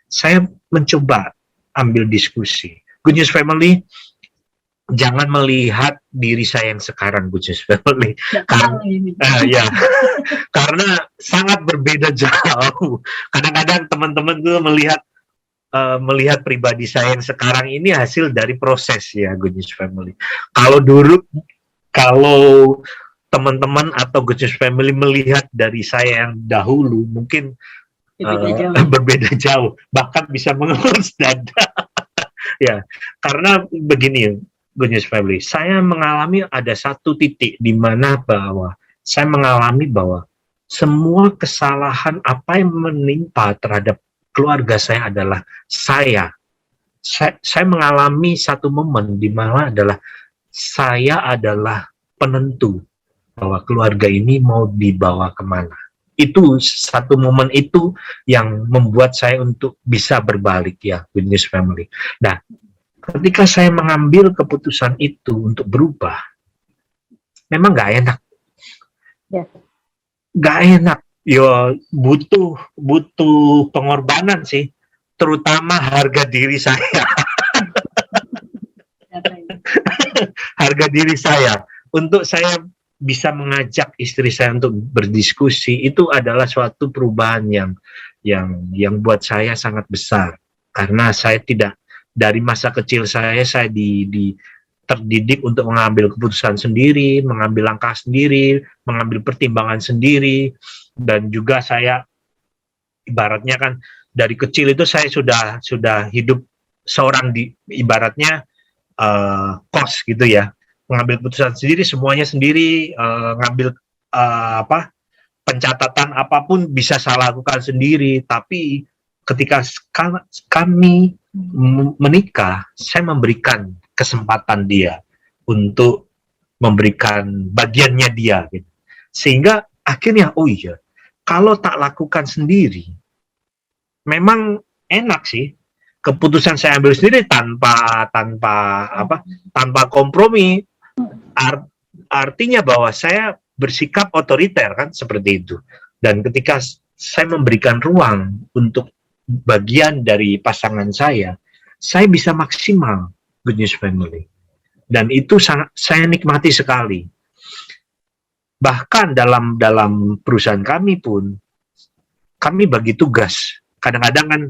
B: saya mencoba ambil diskusi. Good News Family, jangan melihat diri saya yang sekarang, Good News Family, karena sangat berbeda jauh. Kadang-kadang teman-teman tuh melihat pribadi saya yang sekarang ini hasil dari proses ya, Good News Family. Kalau teman-teman atau Good News Family melihat dari saya yang dahulu, mungkin berbeda jauh, bahkan bisa mengelus dada. Ya, karena begini, Good News Family, saya mengalami ada satu titik di mana bahwa saya mengalami bahwa semua kesalahan apa yang menimpa terhadap keluarga saya adalah saya mengalami satu momen di mana adalah saya adalah penentu bahwa keluarga ini mau dibawa kemana. Itu satu momen itu yang membuat saya untuk bisa berbalik ya, Good News Family. Nah, ketika saya mengambil keputusan itu untuk berubah, memang nggak enak.
A: Ya.
B: Nggak enak. Yo, butuh pengorbanan sih, terutama harga diri saya. Harga diri saya. Untuk saya bisa mengajak istri saya untuk berdiskusi, itu adalah suatu perubahan yang buat saya sangat besar, karena saya tidak, dari masa kecil saya terdidik untuk mengambil keputusan sendiri, mengambil langkah sendiri, mengambil pertimbangan sendiri, dan juga saya ibaratnya kan dari kecil itu saya sudah hidup seorang ibaratnya kos gitu ya, mengambil keputusan sendiri, semuanya sendiri, ngambil pencatatan apapun bisa saya lakukan sendiri. Tapi ketika kami menikah, saya memberikan kesempatan dia untuk memberikan bagiannya dia, gitu. Sehingga akhirnya, oh iya, kalau tak lakukan sendiri, memang enak sih. Keputusan saya ambil sendiri tanpa kompromi. Artinya bahwa saya bersikap otoriter kan, seperti itu. Dan ketika saya memberikan ruang untuk bagian dari pasangan saya bisa maksimal, Good News Family. Dan itu sangat saya nikmati sekali. Bahkan dalam perusahaan kami pun, kami bagi tugas. Kadang-kadang kan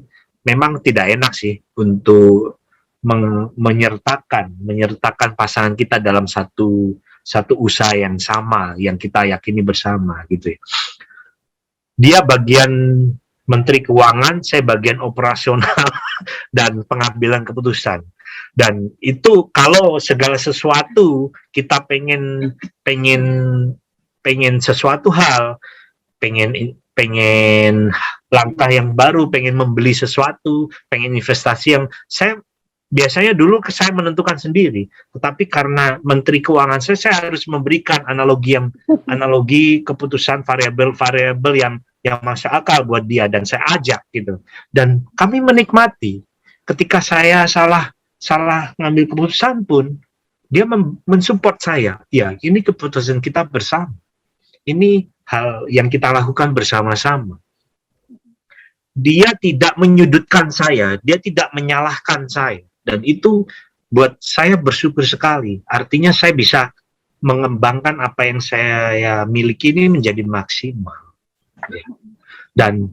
B: memang tidak enak sih untuk menyertakan pasangan kita dalam satu usaha yang sama, yang kita yakini bersama, gitu ya. Dia bagian Menteri Keuangan, saya bagian operasional dan pengambilan keputusan. Dan itu kalau segala sesuatu kita pengen sesuatu hal, pengen langkah yang baru, pengen membeli sesuatu, pengen investasi yang biasanya dulu saya menentukan sendiri, tetapi karena Menteri Keuangan saya harus memberikan analogi keputusan variabel-variabel yang masuk akal buat dia, dan saya ajak gitu. Dan kami menikmati ketika saya salah ngambil keputusan pun dia mensupport saya. Ya, ini keputusan kita bersama. Ini hal yang kita lakukan bersama-sama. Dia tidak menyudutkan saya, dia tidak menyalahkan saya. Dan itu buat saya bersyukur sekali. Artinya saya bisa mengembangkan apa yang saya miliki ini menjadi maksimal. Dan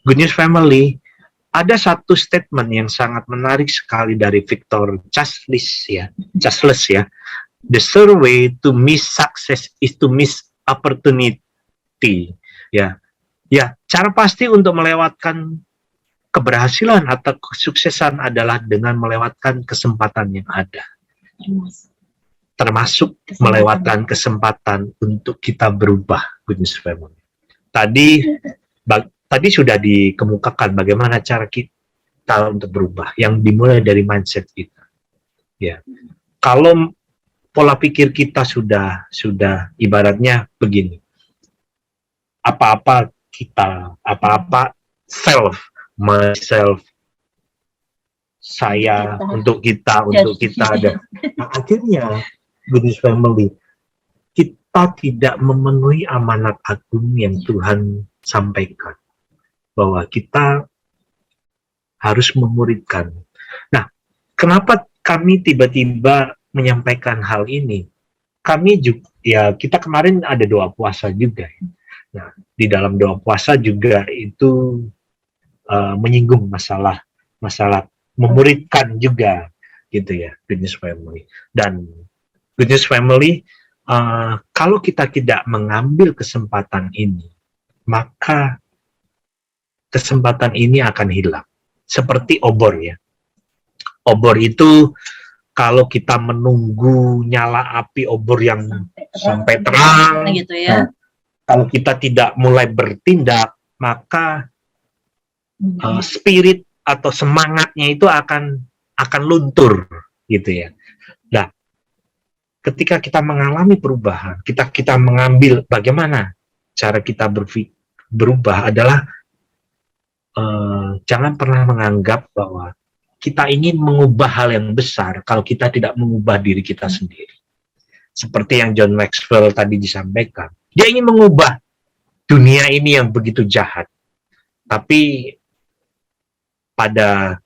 B: Good News Family, ada satu statement yang sangat menarik sekali dari Victor Chasles ya. The sure way to miss success is to miss opportunity. Ya, cara pasti untuk melewatkan keberhasilan atau kesuksesan adalah dengan melewatkan kesempatan yang ada. Termasuk melewatkan kesempatan untuk kita berubah, Good News Family. Tadi sudah dikemukakan bagaimana cara kita untuk berubah, yang dimulai dari mindset kita. Ya, kalau pola pikir kita sudah ibaratnya begini, apa-apa myself, saya, untuk kita ada. Nah, akhirnya Good News Family, kita tidak memenuhi amanat agung yang Tuhan sampaikan, bahwa kita harus memuridkan. Nah, kenapa kami tiba-tiba menyampaikan hal ini? Kami juga, ya, kita kemarin ada doa puasa juga. Nah, di dalam doa puasa juga itu menyinggung masalah memuridkan juga, gitu ya, Good News Family. Dan Good News Family, kalau kita tidak mengambil kesempatan ini, maka kesempatan ini akan hilang. Seperti obor ya. Obor itu kalau kita menunggu nyala api obor yang sampai terang,
C: gitu ya.
B: kalau kita tidak mulai bertindak, maka spirit atau semangatnya itu akan luntur, gitu ya. Nah, ketika kita mengalami perubahan, kita mengambil bagaimana cara kita berubah adalah jangan pernah menganggap bahwa kita ingin mengubah hal yang besar kalau kita tidak mengubah diri kita sendiri. Seperti yang John Maxwell tadi disampaikan, dia ingin mengubah dunia ini yang begitu jahat, tapi pada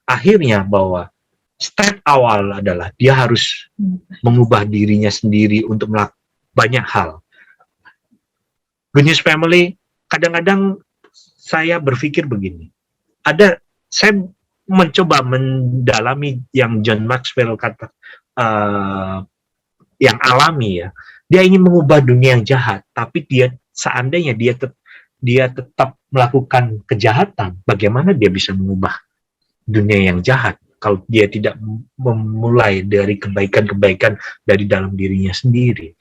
B: akhirnya bahwa step awal adalah dia harus mengubah dirinya sendiri untuk melakukan banyak hal. Good News Family, kadang-kadang saya berpikir begini, saya mencoba mendalami yang John Maxwell kata, yang alami ya, dia ingin mengubah dunia yang jahat, tapi seandainya dia tetap melakukan kejahatan, bagaimana dia bisa mengubah dunia yang jahat kalau dia tidak memulai dari kebaikan-kebaikan dari dalam dirinya sendiri.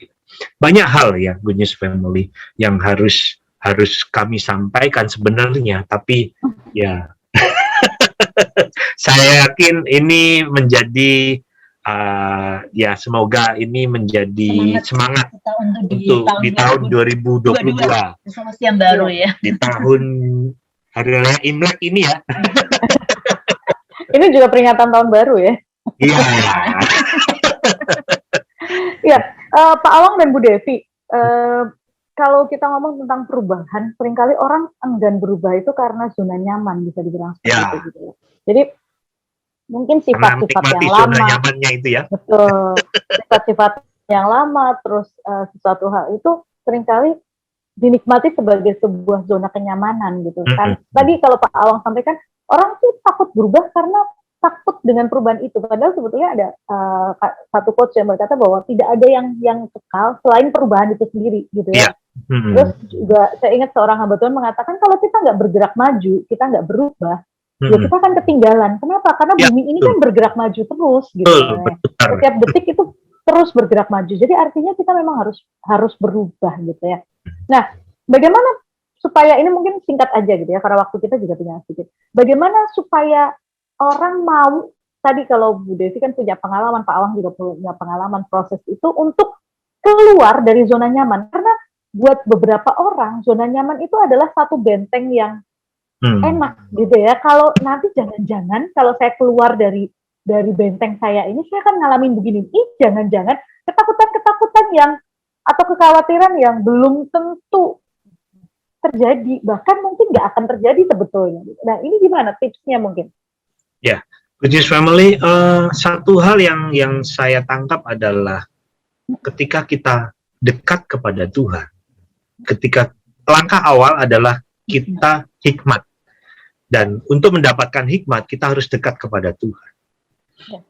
B: Banyak hal ya, Good News Family, yang harus kami sampaikan sebenarnya, tapi ya saya yakin ini menjadi ya semoga ini menjadi semangat
C: kita untuk
B: di tahun 2022,
C: resolusi yang baru ya,
B: di tahun hari raya Imlek ini ya.
A: Ini juga peringatan tahun baru ya.
B: Iya.
A: Iya, Pak Awang dan Bu Devi, kalau kita ngomong tentang perubahan, seringkali orang enggan berubah itu karena zona nyaman, bisa dibilang seperti itu gitu ya. Jadi mungkin sifat-sifat yang lama,
B: zona nyamannya itu ya.
A: betul, sifat-sifat yang lama, terus sesuatu hal itu seringkali dinikmati sebagai sebuah zona kenyamanan gitu kan. Tadi kalau Pak Awang sampaikan, orang tuh takut berubah karena takut dengan perubahan itu. Padahal sebetulnya ada satu quotes yang berkata bahwa tidak ada yang kekal selain perubahan itu sendiri gitu ya. Terus juga saya ingat seorang hamba Tuhan mengatakan kalau kita nggak bergerak maju, kita nggak berubah, ya kita akan ketinggalan. Kenapa? Karena bumi ini kan bergerak maju terus gitu. Setiap detik itu terus bergerak maju. Jadi artinya kita memang harus berubah gitu ya. Nah, bagaimana supaya ini mungkin singkat aja gitu ya, karena waktu kita juga tinggal sedikit. Bagaimana supaya orang mau, tadi kalau Bu Devi kan punya pengalaman, Pak Awang juga punya pengalaman proses itu untuk keluar dari zona nyaman. Karena buat beberapa orang, zona nyaman itu adalah satu benteng yang enak gitu ya. Kalau nanti jangan-jangan kalau saya keluar dari benteng saya ini, saya akan ngalamin begini. Jangan-jangan ketakutan-ketakutan yang atau kekhawatiran yang belum tentu terjadi, bahkan mungkin nggak akan terjadi sebetulnya. Nah, ini gimana tipsnya mungkin?
B: Ya, Good News Family, satu hal yang saya tangkap adalah ketika kita dekat kepada Tuhan, ketika langkah awal adalah kita hikmat. Dan untuk mendapatkan hikmat, kita harus dekat kepada Tuhan.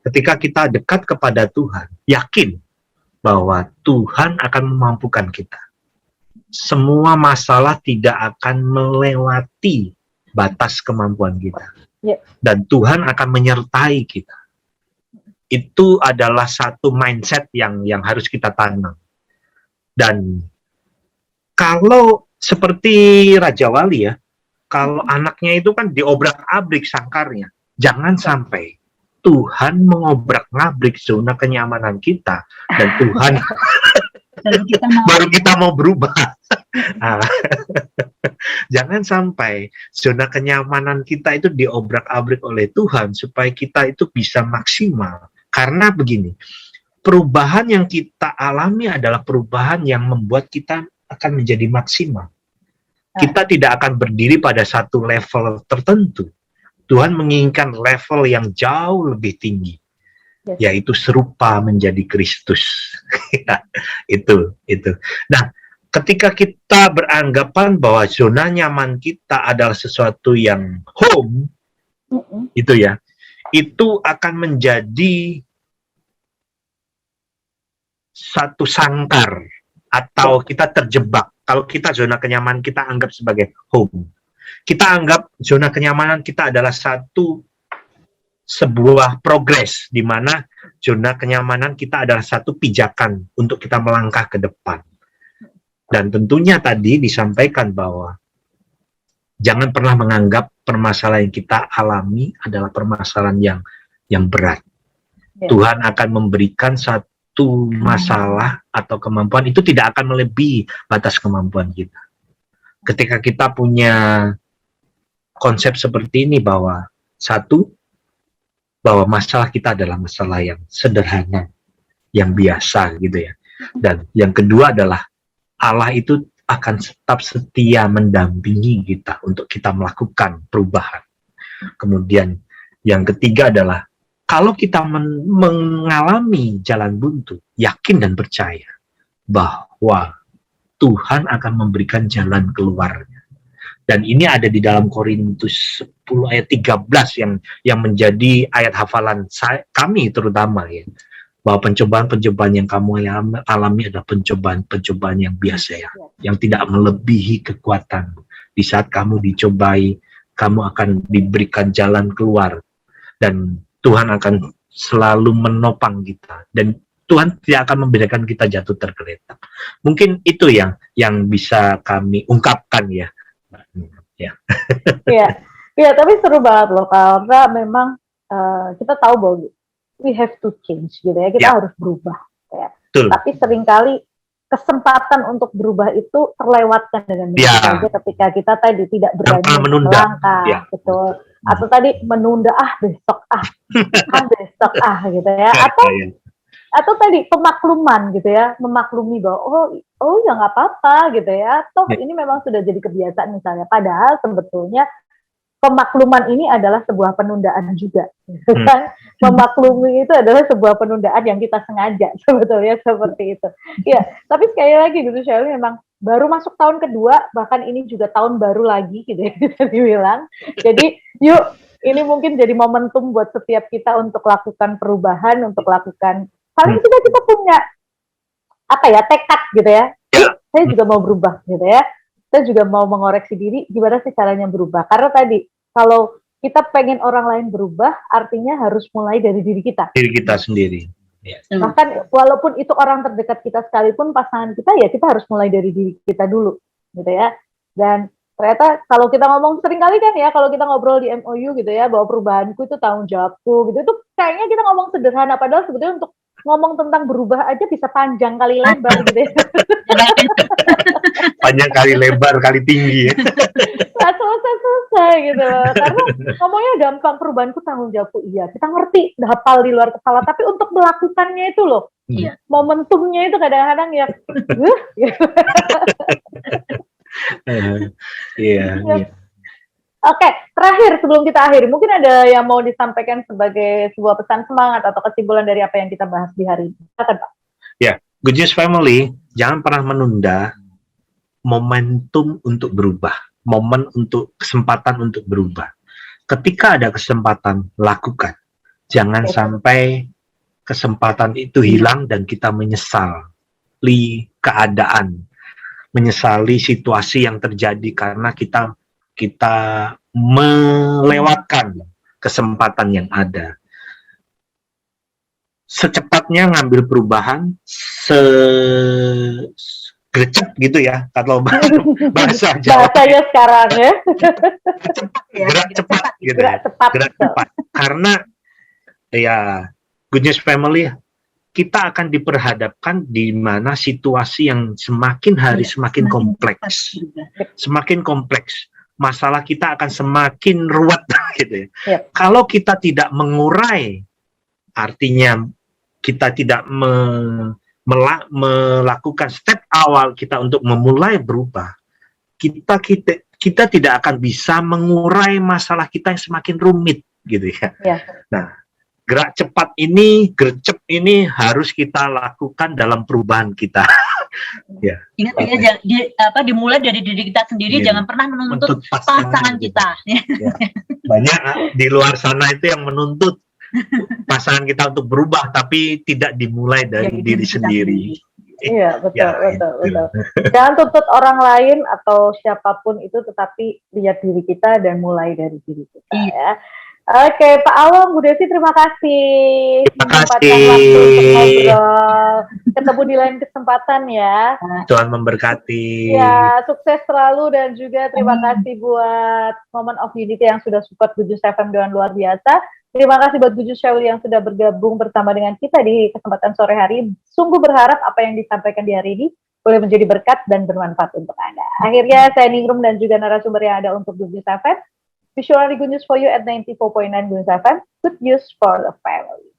B: Ketika kita dekat kepada Tuhan, yakin bahwa Tuhan akan memampukan kita. Semua masalah tidak akan melewati batas kemampuan kita. Dan Tuhan akan menyertai kita. Itu adalah satu mindset yang harus kita tanam. Dan kalau seperti Raja Wali ya, kalau anaknya itu kan diobrak-abrik sangkarnya, jangan sampai Tuhan mengobrak-ngabrik zona kenyamanan kita dan Tuhan baru kita mau berubah. Jangan sampai zona kenyamanan kita itu diobrak-abrik oleh Tuhan supaya kita itu bisa maksimal. Karena begini, perubahan yang kita alami adalah perubahan yang membuat kita akan menjadi maksimal. Kita tidak akan berdiri pada satu level tertentu. Tuhan menginginkan level yang jauh lebih tinggi, yaitu serupa menjadi Kristus. Itu. Nah, ketika kita beranggapan bahwa zona nyaman kita adalah sesuatu yang home, itu ya, itu akan menjadi satu sangkar atau kita terjebak. Kalau kita zona kenyamanan kita anggap sebagai home, kita anggap zona kenyamanan kita adalah sebuah progres di mana Zona kenyamanan kita adalah satu pijakan untuk kita melangkah ke depan. Dan tentunya tadi disampaikan bahwa jangan pernah menganggap permasalahan yang kita alami adalah permasalahan yang berat.
A: Ya.
B: Tuhan akan memberikan satu masalah atau kemampuan, itu tidak akan melebihi batas kemampuan kita. Ketika kita punya konsep seperti ini bahwa bahwa masalah kita adalah masalah yang sederhana, yang biasa gitu ya. Dan yang kedua adalah Allah itu akan tetap setia mendampingi kita untuk kita melakukan perubahan. Kemudian yang ketiga adalah kalau kita mengalami jalan buntu, yakin dan percaya bahwa Tuhan akan memberikan jalan keluarnya. Dan ini ada di dalam Korintus 10 ayat 13 yang menjadi ayat hafalan kami terutama ya. Bahwa pencobaan-pencobaan yang kamu alami adalah pencobaan-pencobaan yang biasa ya. Yang tidak melebihi kekuatan. Di saat kamu dicobai, kamu akan diberikan jalan keluar. Dan Tuhan akan selalu menopang kita. Dan Tuhan tidak akan membiarkan kita jatuh tergeletak. Mungkin itu yang bisa kami ungkapkan ya. Ya.
A: Iya, tapi seru banget loh karena memang kita tahu bahwa we have to change gitu ya, kita harus berubah. Ya. Tapi seringkali kesempatan untuk berubah itu terlewatkan dengan mudah saja ketika kita tadi tidak berani melangkah, betul. Atau tadi menunda besok gitu ya. Atau tadi pemakluman gitu ya, memaklumi bahwa oh ya nggak apa-apa gitu ya, toh ini memang sudah jadi kebiasaan misalnya. Padahal sebetulnya pemakluman ini adalah sebuah penundaan juga, kan? Memaklumi itu adalah sebuah penundaan yang kita sengaja sebetulnya seperti itu. Ya, tapi sekali lagi gitu, Shelly memang baru masuk tahun kedua, bahkan ini juga tahun baru lagi gitu ya bisa dibilang. Jadi yuk, ini mungkin jadi momentum buat setiap kita untuk lakukan perubahan, untuk lakukan paling tidak kita punya tekad gitu ya. Saya juga mau berubah gitu ya. Saya juga mau mengoreksi diri gimana sih caranya berubah. Karena tadi kalau kita pengen orang lain berubah, artinya harus mulai dari diri kita.
B: Diri kita sendiri.
A: Bahkan walaupun itu orang terdekat kita sekalipun, pasangan kita, ya kita harus mulai dari diri kita dulu gitu ya. Dan ternyata kalau kita ngomong sering kali kan ya, kalau kita ngobrol di MOU gitu ya, bahwa perubahanku itu tanggung jawabku gitu, itu kayaknya kita ngomong sederhana, padahal sebetulnya untuk ngomong tentang berubah aja bisa panjang kali lebar gitu ya.
B: Panjang kali lebar kali tinggi ya.
A: Nggak selesai gitu loh. Karena ngomongnya gampang, perubahanku tanggung jawabku, iya kita ngerti, hafal di luar kepala, tapi untuk melakukannya itu loh, momentumnya itu kadang-kadang ya gitu.
B: Iya.
A: Oke, terakhir sebelum kita akhiri, mungkin ada yang mau disampaikan sebagai sebuah pesan semangat atau kesimpulan dari apa yang kita bahas di hari ini. Silakan, Pak.
B: Ya, Good News Family, jangan pernah menunda momentum untuk berubah, kesempatan untuk berubah. Ketika ada kesempatan, lakukan. Jangan sampai kesempatan itu hilang dan kita menyesali keadaan, menyesali situasi yang terjadi karena kita melewatkan kesempatan yang ada. Secepatnya ngambil perubahan, gercep gitu ya, kalau bahasa Jawa.
A: Bahasanya sekarang ya.
B: Gerak cepat gitu ya. Gerak cepat. Karena ya, Good News Family, kita akan diperhadapkan di mana situasi yang semakin hari semakin kompleks. Semakin kompleks. Masalah kita akan semakin ruwet gitu ya. Kalau kita tidak mengurai, artinya kita tidak melakukan step awal kita untuk memulai berubah, kita tidak akan bisa mengurai masalah kita yang semakin rumit gitu ya. Nah, gerak cepat ini, gercep ini harus kita lakukan dalam perubahan kita. Ya.
C: Ingat ya, dimulai dari diri kita sendiri, jangan pernah menuntut pasangan kita.
B: Ya. Banyak di luar sana itu yang menuntut pasangan kita untuk berubah, tapi tidak dimulai dari diri sendiri.
A: Iya, betul. Jangan tuntut orang lain atau siapapun itu, tetapi lihat diri kita dan mulai dari diri kita ya. Oke, Pak Awang, Bu Desi, terima kasih.
B: Terima
A: Menyempatkan
B: kasih.
A: waktu untuk ngobrol. Ketemu di lain kesempatan ya.
B: Tuhan memberkati.
A: Ya, sukses selalu dan juga terima kasih buat Moment of Unity yang sudah support Gujus FM dengan luar biasa. Terima kasih buat Gujus Syauli yang sudah bergabung bersama dengan kita di kesempatan sore hari. Sungguh berharap apa yang disampaikan di hari ini boleh menjadi berkat dan bermanfaat untuk Anda. Akhirnya saya Ningrum dan juga narasumber yang ada untuk Gujus FM. Visually good news for you at 94.9 Gunus FM. Good news for the family.